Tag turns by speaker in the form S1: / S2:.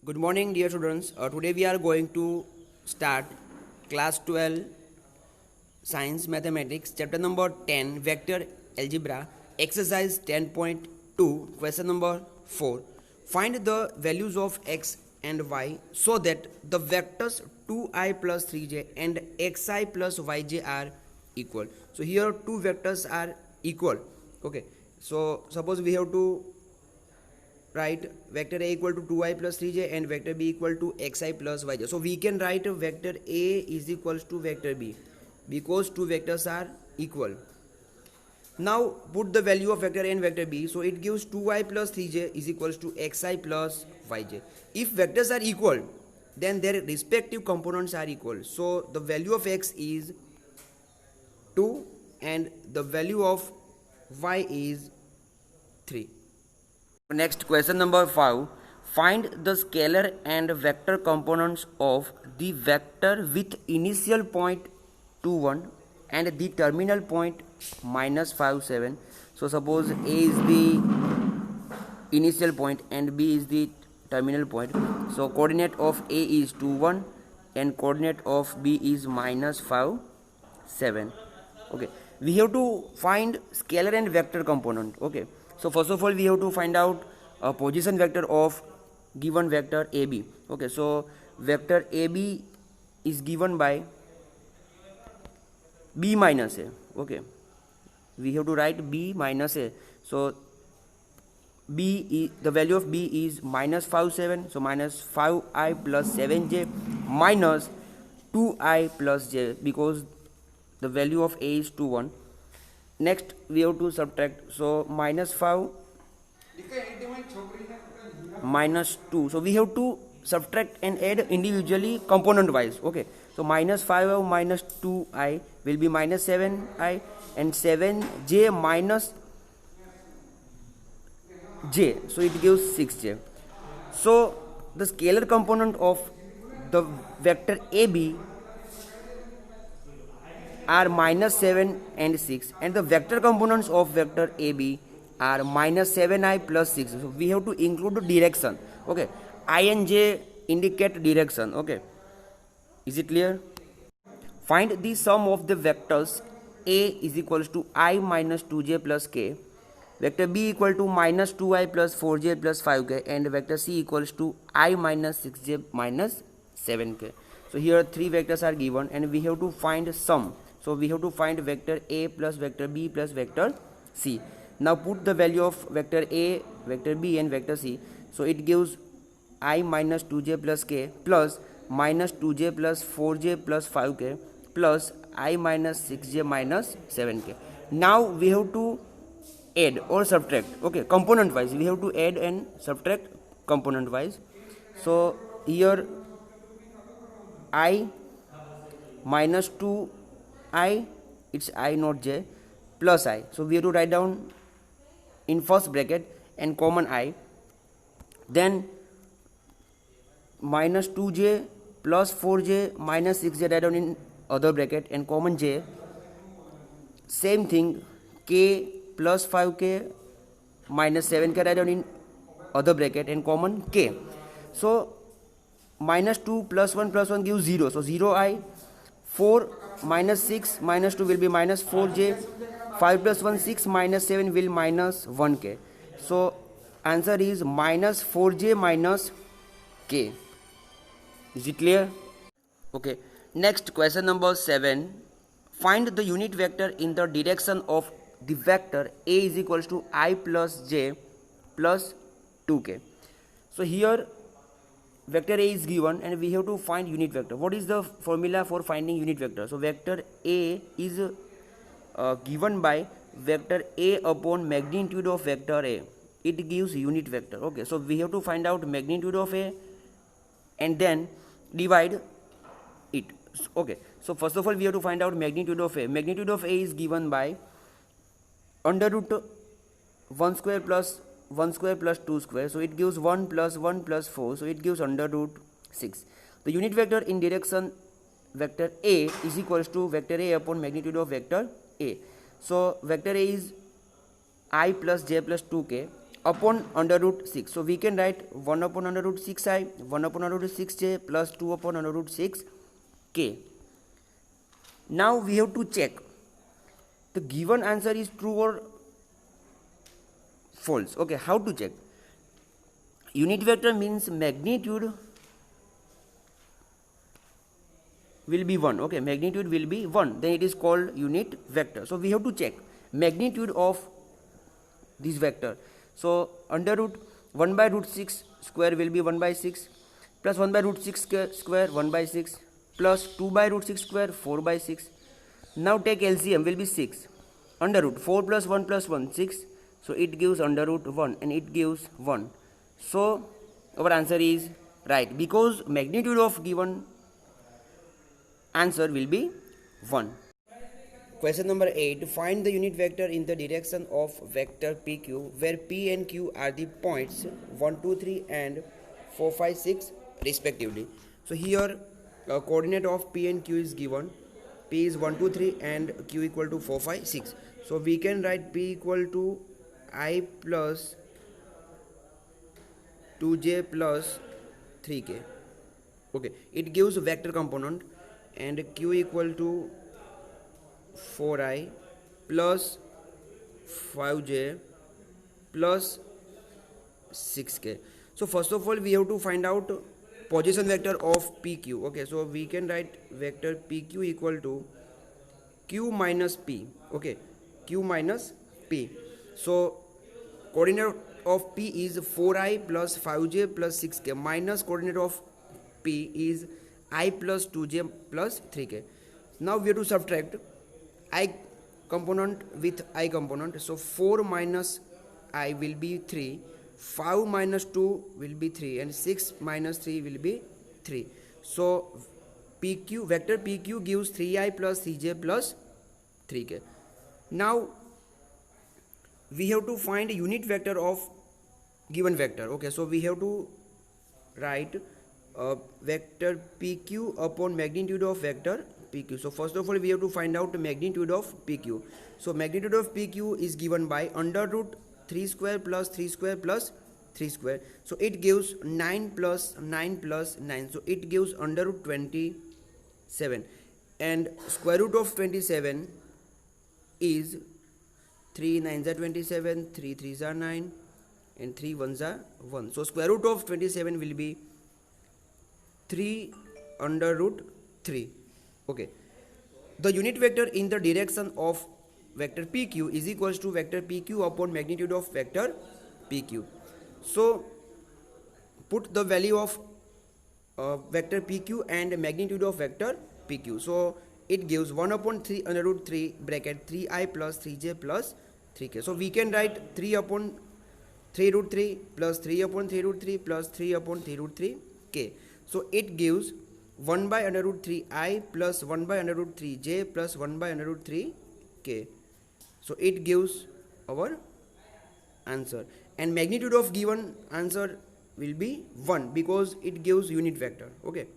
S1: Good morning, dear students. Today we are going to start class 12 science mathematics chapter number 10 vector algebra exercise 10.2 question number 4. Find the values of x and y so that the vectors 2i plus 3j and xi plus yj are equal. So here two vectors are equal. Okay. So suppose we have to write vector a equal to 2i plus 3j and vector b equal to xi plus yj. So we can write vector a is equals to vector b because two vectors are equal. Now put the value of vector a and vector b. So it gives 2i plus 3j is equals to xi plus yj. If vectors are equal, then their respective components are equal. So the value of x is 2 and the value of y is 3. Next question number 5. Find the scalar and vector components of the vector with initial point 2 1 and the terminal point minus 5 7. So suppose a is the initial point and b is the terminal point. So coordinate of a is 2 1 and coordinate of b is minus 5 7. Okay, we have to find scalar and vector component. Okay, so first of all we have to find out a position vector of given vector AB. Okay, so vector AB is given by B minus A. Okay, we have to write B minus A. So the value of B is minus 5 7. So minus 5i plus 7j minus 2i plus j because the value of A is 2 1. Next we have to subtract. So minus 5 minus 2. So we have to subtract and add individually component wise. Okay, so minus 5 minus 2i will be minus 7i and 7j minus j, so it gives 6j. So the scalar component of the vector AB are minus 7 and 6 and the vector components of vector AB are minus 7i plus 6. So we have to include the direction. Okay, I and j indicate direction. Okay, is it clear? Find the sum of the vectors a is equals to I minus 2j plus k, vector b equal to minus 2i plus 4j plus 5k and vector c equals to I minus 6j minus 7k. So here three vectors are given and we have to find sum. So we have to find vector a plus vector b plus vector c. Now put the value of vector a, vector b and vector c. So it gives I minus 2j plus k plus minus 2j plus 4j plus 5k plus I minus 6j minus 7k. Now we have to add or subtract. Okay, component wise we have to add and subtract component wise. So here I minus 2i, it's I not j, plus I. So we have to write down in first bracket and common I, then minus 2j plus 4j minus 6j write down in other bracket and common j, same thing k plus 5k minus 7k write down in other bracket and common k. So minus 2 plus 1 gives 0. So 0i, 4 minus 6 minus 2 will be minus 4j, 5 plus 1 6 minus 7 will minus 1k. So answer is minus 4j minus k. Is it clear? Okay, next question number 7. Find the unit vector in the direction of the vector a is equals to I plus j plus 2k. So here vector a is given and we have to find unit vector. What is the formula for finding unit vector? So vector a is given by vector a upon magnitude of vector a. It gives unit vector. Okay, so we have to find out magnitude of a and then divide it. Okay, so first of all we have to find out magnitude of a. Magnitude of a is given by under root 1 square plus 1 square plus 2 square. So it gives 1 plus 1 plus 4. So it gives under root 6. The unit vector in direction vector a is equals to vector a upon magnitude of vector a. So vector a is I plus j plus 2k upon under root 6. So we can write 1 upon under root 6i, 1 upon under root 6j plus 2 upon under root 6k. Now we have to check the given answer is true or false. Okay, how to check? Unit vector means magnitude will be 1. Okay, magnitude will be 1, then it is called unit vector. So we have to check magnitude of this vector. So under root 1 by root 6 square will be 1 by 6 plus 1 by root 6 square 1 by 6 plus 2 by root 6 square 4 by 6. Now take LCM will be 6. Under root 4 plus 1 6. So it gives under root 1 and it gives 1. So our answer is right because magnitude of given answer will be 1. Question number 8. Find the unit vector in the direction of vector PQ where P and Q are the points 1, 2, 3 and 4, 5, 6 respectively. So here coordinate of P and Q is given. P is 1, 2, 3 and Q equal to 4, 5, 6. So we can write P equal to I plus 2j plus 3k. Okay, it gives a vector component and Q equal to 4i plus 5j plus 6k. So first of all we have to find out position vector of PQ. Okay, so we can write vector PQ equal to Q minus P. Okay, Q minus P. So coordinate of P is 4i plus 5j plus 6k minus coordinate of P is I plus 2j plus 3k. Now we have to subtract I component with I component. So 4 minus I will be 3, 5 minus 2 will be 3 and 6 minus 3 will be 3. So PQ vector PQ gives 3i plus 3j plus 3k. Now we have to find unit vector of given vector. Okay, so we have to write vector PQ upon magnitude of vector PQ. So first of all we have to find out the magnitude of PQ. So magnitude of PQ is given by under root 3 square plus 3 square plus 3 square. So it gives 9 plus 9 plus 9. So it gives under root 27 and square root of 27 is 3 9s are 27, 3 3s are 9 and 3 1s are 1. So square root of 27 will be 3 under root 3. Okay, the unit vector in the direction of vector PQ is equals to vector PQ upon magnitude of vector PQ. So put the value of vector PQ and magnitude of vector PQ. So it gives 1 upon 3 under root 3 bracket 3i plus 3j plus 3k. So we can write 3 upon 3 root 3 plus 3 upon 3 root 3 plus 3 upon 3 root 3 k. So it gives 1 by under root 3 I plus 1 by under root 3 j plus 1 by under root 3 k. So it gives our answer and magnitude of given answer will be 1 because it gives unit vector. Okay.